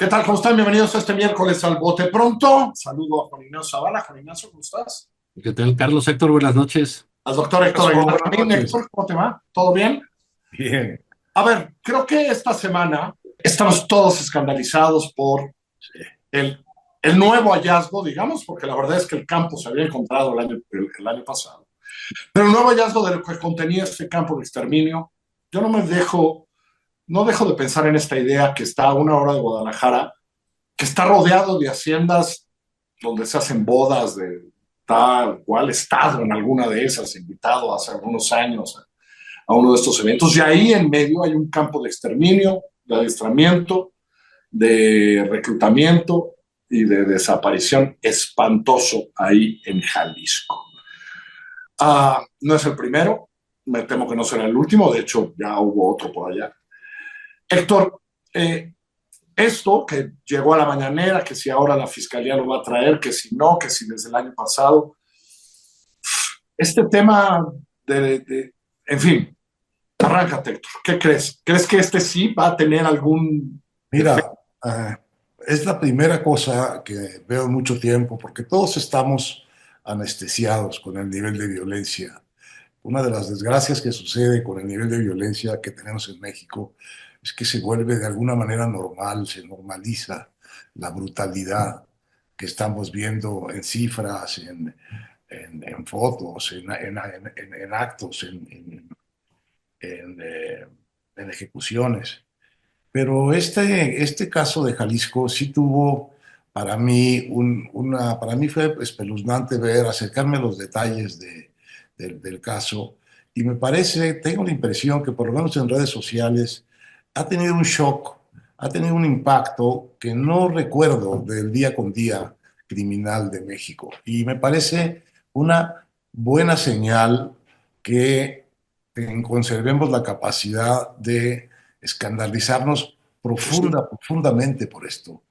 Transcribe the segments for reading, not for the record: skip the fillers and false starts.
¿Qué tal? ¿Cómo están? Bienvenidos a este miércoles al Bote Pronto. Saludo a Juan Ignacio Zavala. Juan Ignacio, ¿cómo estás? ¿Qué tal, Carlos? Héctor, buenas noches. Al doctor Héctor Eso, Aguilar. buenas También, noches. Héctor, ¿cómo te va? ¿Todo bien? Bien. A ver, creo que esta semana estamos todos escandalizados por el, el nuevo hallazgo, digamos, porque la verdad es que el campo se había encontrado el año pasado. Pero el nuevo hallazgo de lo que contenía este campo de exterminio, yo no dejo de pensar en esta idea que está a una hora de Guadalajara, que está rodeado de haciendas donde se hacen bodas de tal cual estado en alguna de esas, invitado hace algunos años a uno de estos eventos. Y ahí en medio hay un campo de exterminio, de adiestramiento, de reclutamiento y de desaparición espantoso ahí en Jalisco. No es el primero, me temo que no será el último, de hecho ya hubo otro por allá. Héctor, esto que llegó a la mañanera, que si ahora la fiscalía lo va a traer, que si no, que si desde el año pasado, este tema en fin, arráncate, Héctor. ¿Qué crees? ¿Crees que este sí va a tener algún efecto? Mira, es la primera cosa que veo en mucho tiempo, porque todos estamos anestesiados con el nivel de violencia. Una de las desgracias que sucede con el nivel de violencia que tenemos en México es que se vuelve de alguna manera normal, se normaliza la brutalidad que estamos viendo en cifras, en fotos, en actos, en en ejecuciones. Pero este caso de Jalisco sí tuvo para mí para mí fue espeluznante ver, acercarme a los detalles del caso y me parece, tengo la impresión que por lo menos en redes sociales ha tenido un shock, ha tenido un impacto que no recuerdo del día con día criminal de México. Y me parece una buena señal que conservemos la capacidad de escandalizarnos profundamente por esto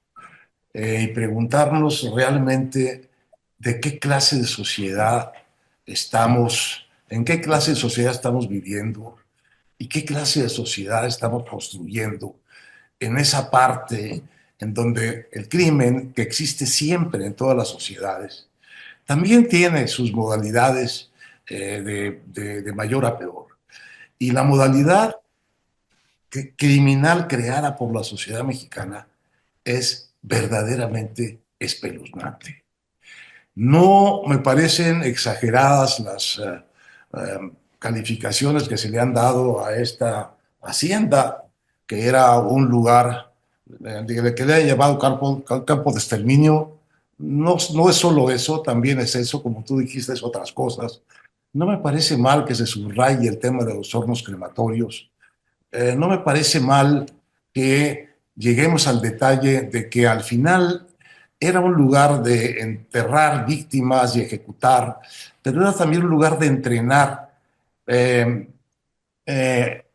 y preguntarnos realmente de qué clase de sociedad estamos, en qué clase de sociedad estamos viviendo y qué clase de sociedad estamos construyendo en esa parte en donde el crimen, que existe siempre en todas las sociedades, también tiene sus modalidades de mayor a peor. Y la modalidad criminal creada por la sociedad mexicana es verdaderamente espeluznante. No me parecen exageradas las calificaciones que se le han dado a esta hacienda, que era un lugar que le han llamado campo de exterminio. No, no es solo eso, también es eso, como tú dijiste, es otras cosas. No me parece mal que se subraye el tema de los hornos crematorios. No me parece mal que lleguemos al detalle de que al final era un lugar de enterrar víctimas y ejecutar, pero era también un lugar de entrenar eh, eh,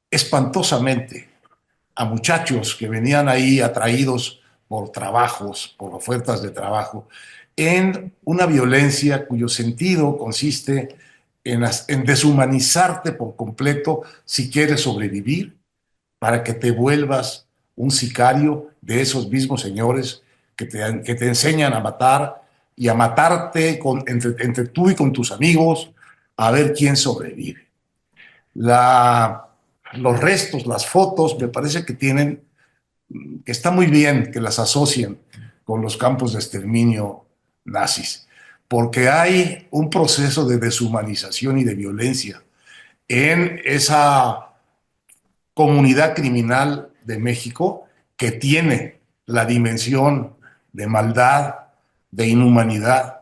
espantosamente a muchachos que venían ahí atraídos por trabajos, por ofertas de trabajo, en una violencia cuyo sentido consiste en deshumanizarte por completo si quieres sobrevivir, para que te vuelvas un sicario de esos mismos señores que te enseñan a matar y a matarte entre tú y con tus amigos a ver quién sobrevive. La, los restos, las fotos, me parece que tienen, que está muy bien que las asocien con los campos de exterminio nazis, porque hay un proceso de deshumanización y de violencia en esa comunidad criminal de México que tiene la dimensión de maldad, de inhumanidad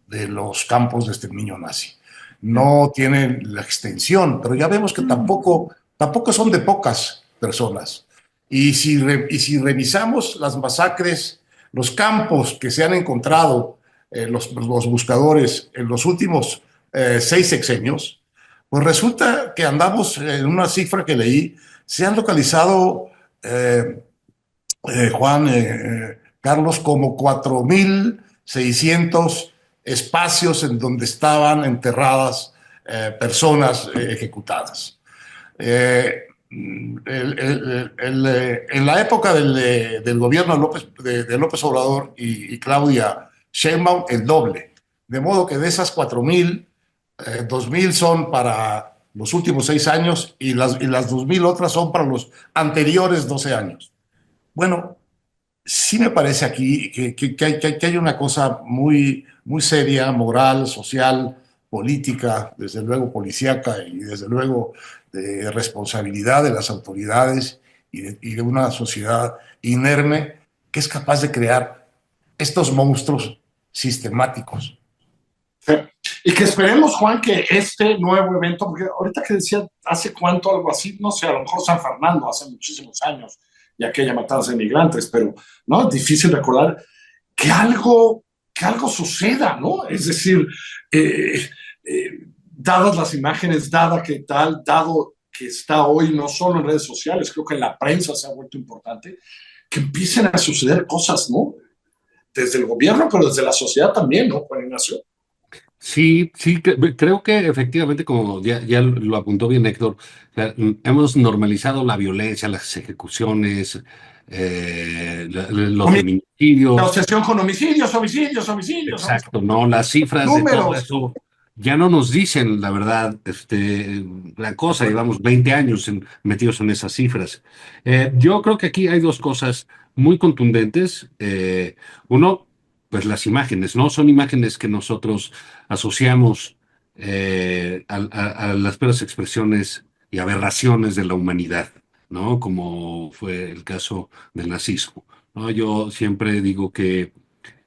de los campos de exterminio nazi. No tienen la extensión, pero ya vemos que tampoco son de pocas personas. Y si revisamos las masacres, los campos que se han encontrado los buscadores en los últimos 6 sexenios, pues resulta que andamos en una cifra que leí, se han localizado, Juan, Carlos, como 4.600 espacios en donde estaban enterradas personas ejecutadas. En la época del gobierno de López Obrador y Claudia Sheinbaum, el doble. De modo que de esas 4,000, 2,000 son para los últimos 6 años y las 2,000 otras son para los anteriores 12 años. Bueno, sí me parece aquí que hay una cosa muy, muy seria, moral, social, política, desde luego policíaca y desde luego de responsabilidad de las autoridades y de una sociedad inerme que es capaz de crear estos monstruos sistemáticos. Sí. Y que esperemos, Juan, que este nuevo evento, porque ahorita que decía, ¿hace cuánto algo así? No sé, a lo mejor San Fernando, hace muchísimos años, y aquella matanza de migrantes, pero no, es difícil recordar que algo suceda, ¿no? Es decir, dadas las imágenes, dado que está hoy no solo en redes sociales, creo que en la prensa se ha vuelto importante, que empiecen a suceder cosas, ¿no? Desde el gobierno, pero desde la sociedad también, ¿no, Juan Ignacio? Sí, sí, creo que efectivamente, como ya lo apuntó bien Héctor, o sea, hemos normalizado la violencia, las ejecuciones, los La feminicidios. obsesión con homicidios, homicidios, homicidios, Exacto, no, las cifras de todo números. eso ya no nos dicen la verdad, la cosa, llevamos 20 años metidos en esas cifras. Yo creo que aquí hay dos cosas muy contundentes. Uno, pues las imágenes, ¿no? Son imágenes que nosotros asociamos a las peores expresiones y aberraciones de la humanidad, ¿no? Como fue el caso del nazismo, ¿no? Yo siempre digo que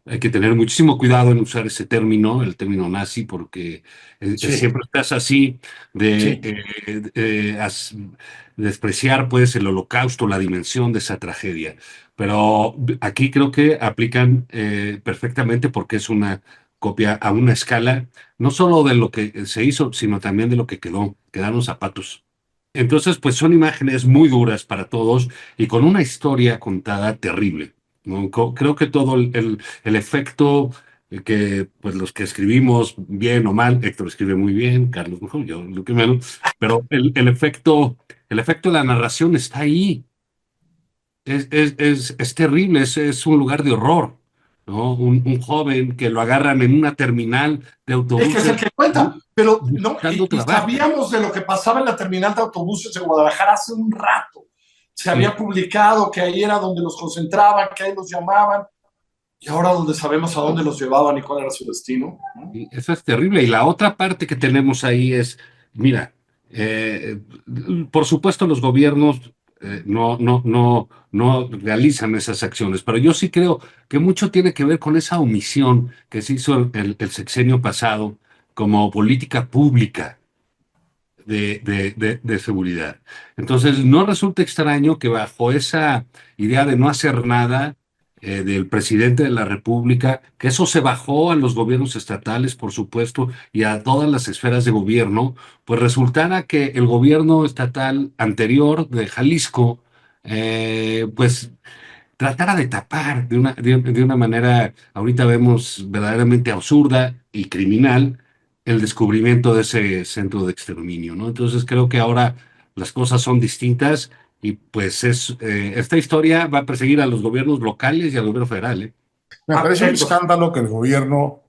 hay que tener muchísimo cuidado en usar ese término, el término nazi, porque Sí, siempre estás así de sí. despreciar pues el holocausto, la dimensión de esa tragedia. Pero aquí creo que aplican perfectamente porque es una copia a una escala, no solo de lo que se hizo, sino también de lo que quedó, quedaron zapatos. Entonces, pues son imágenes muy duras para todos y con una historia contada terrible, ¿no? Creo que todo el efecto que, pues los que escribimos bien o mal, Héctor escribe muy bien, Carlos mejor, yo lo que menos, pero el efecto de la narración está ahí. Es terrible, es un lugar de horror, ¿no? Un joven que lo agarran en una terminal de Es que es el autobuses que cuenta, pero no, buscando y trabajo. sabíamos de lo que pasaba en la terminal de autobuses de Guadalajara hace un rato. Se había publicado que ahí era donde los concentraban, que ahí los llamaban, y ahora donde sabemos a dónde los llevaban y cuál era su destino, ¿no? Y eso es terrible. Y la otra parte que tenemos ahí es, mira, eh, por supuesto los gobiernos no realizan esas acciones, pero yo sí creo que mucho tiene que ver con esa omisión que se hizo el sexenio pasado como política pública de seguridad. Entonces, no resulta extraño que bajo esa idea de no hacer nada del presidente de la República, que eso se bajó a los gobiernos estatales, por supuesto, y a todas las esferas de gobierno, pues resultara que el gobierno estatal anterior de Jalisco, pues tratara de tapar de una manera, ahorita vemos verdaderamente absurda y criminal, el descubrimiento de ese centro de exterminio, ¿no? Entonces creo que ahora las cosas son distintas y pues esta historia va a perseguir a los gobiernos locales y al gobierno federal, ¿eh? Me Ah, parece un escándalo que el gobierno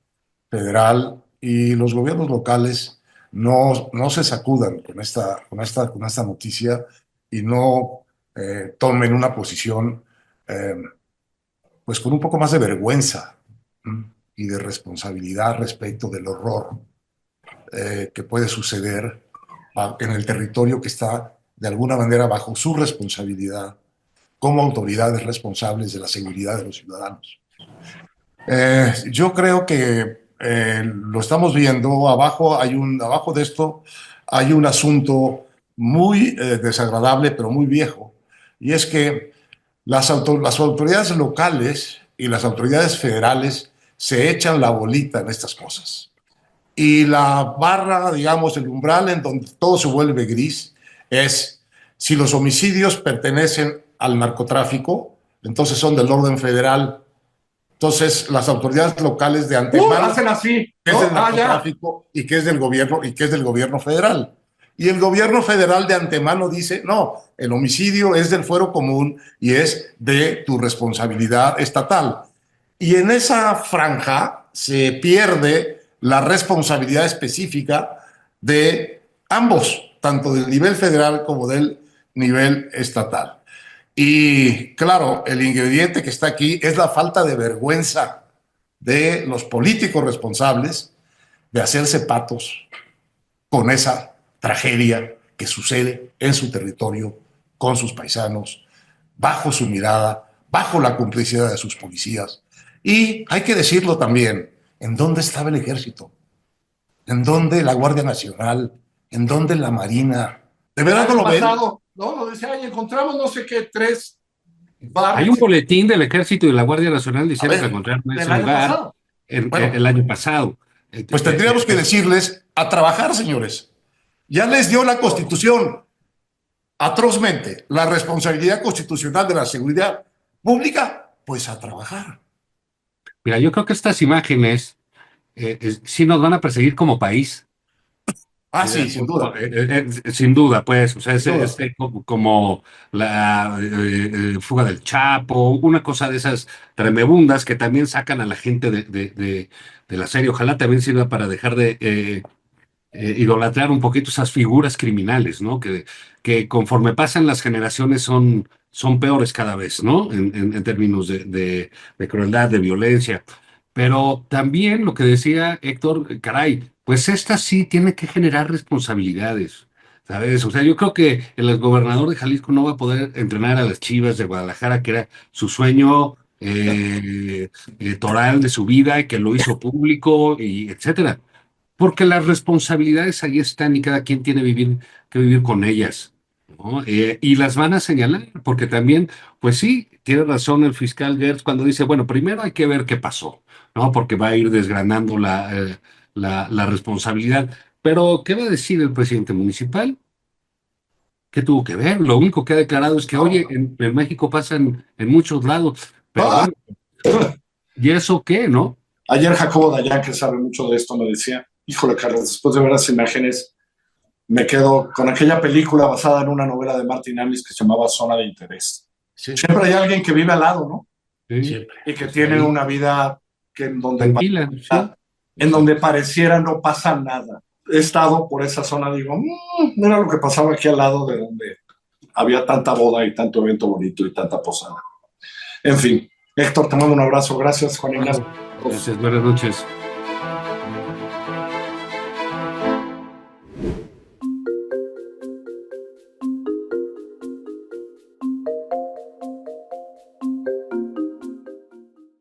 federal y los gobiernos locales no se sacudan con esta noticia y no tomen una posición eh, pues con un poco más de vergüenza, ¿m? Y de responsabilidad respecto del horror que puede suceder en el territorio que está de alguna manera bajo su responsabilidad como autoridades responsables de la seguridad de los ciudadanos. Yo creo que lo estamos viendo, abajo de esto hay un asunto muy desagradable, pero muy viejo, y es que las autoridades locales y las autoridades federales se echan la bolita en estas cosas. Y la barra, digamos, el umbral en donde todo se vuelve gris es si los homicidios pertenecen al narcotráfico, entonces son del orden federal. Entonces, las autoridades locales de antemano, hacen así, que es ¿no? del Ah, ya. narcotráfico y que es del gobierno federal. Y el gobierno federal de antemano dice, no, el homicidio es del fuero común y es de tu responsabilidad estatal. Y en esa franja se pierde la responsabilidad específica de ambos, tanto del nivel federal como del nivel estatal. Y claro, el ingrediente que está aquí es la falta de vergüenza de los políticos responsables de hacerse patos con esa tragedia que sucede en su territorio, con sus paisanos, bajo su mirada, bajo la complicidad de sus policías. Y hay que decirlo también, ¿en dónde estaba el ejército? ¿En dónde la Guardia Nacional? ¿En dónde la Marina? ¿De verdad no lo ven? Pasado, ¿no? Lo decía, ay, encontramos no sé qué, 3 Hay un barcos boletín del Ejército y de la Guardia Nacional diciendo que ver, encontraron ese del año lugar pasado. Bueno, el año pasado. pues tendríamos que decirles a trabajar, señores. Ya les dio la Constitución atrozmente la responsabilidad constitucional de la seguridad pública, pues a trabajar. Mira, yo creo que estas imágenes sí nos van a perseguir como país. Ah, sí, sin duda. Sin duda, pues, o sea, Sin duda. como la fuga del Chapo, una cosa de esas tremebundas que también sacan a la gente de la serie. Ojalá también sirva para dejar de idolatrar un poquito esas figuras criminales, ¿no? Que conforme pasan las generaciones son peores cada vez, ¿no? En términos de crueldad, de violencia. Pero también lo que decía Héctor, caray, pues esta sí tiene que generar responsabilidades, ¿sabes? O sea, yo creo que el gobernador de Jalisco no va a poder entrenar a las Chivas de Guadalajara, que era su sueño toral de su vida y que lo hizo público y etcétera. Porque las responsabilidades ahí están y cada quien tiene que vivir con ellas, ¿no? Y las van a señalar, porque también, pues sí, tiene razón el fiscal Gertz cuando dice, bueno, primero hay que ver qué pasó, ¿no? Porque va a ir desgranando la responsabilidad. Pero, ¿qué va a decir el presidente municipal? ¿Qué tuvo que ver? Lo único que ha declarado es que, oye, No. en México pasan en muchos lados, pero Ah, bueno, ¿y eso qué, no? ayer Jacobo Dayan, que sabe mucho de esto, me decía, híjole, Carlos, después de ver las imágenes, me quedo con aquella película basada en una novela de Martin Amis que se llamaba Zona de Interés. Sí, Siempre hay alguien que vive al lado, ¿no? Sí, siempre. Y que pues tiene ahí, una vida que tranquila, sí. en donde pareciera no pasa nada. He estado por esa zona, digo, no era lo que pasaba aquí al lado de donde había tanta boda y tanto evento bonito y tanta posada. En fin, Héctor, te mando un abrazo. Gracias, Juan Ignacio. Gracias, buenas noches.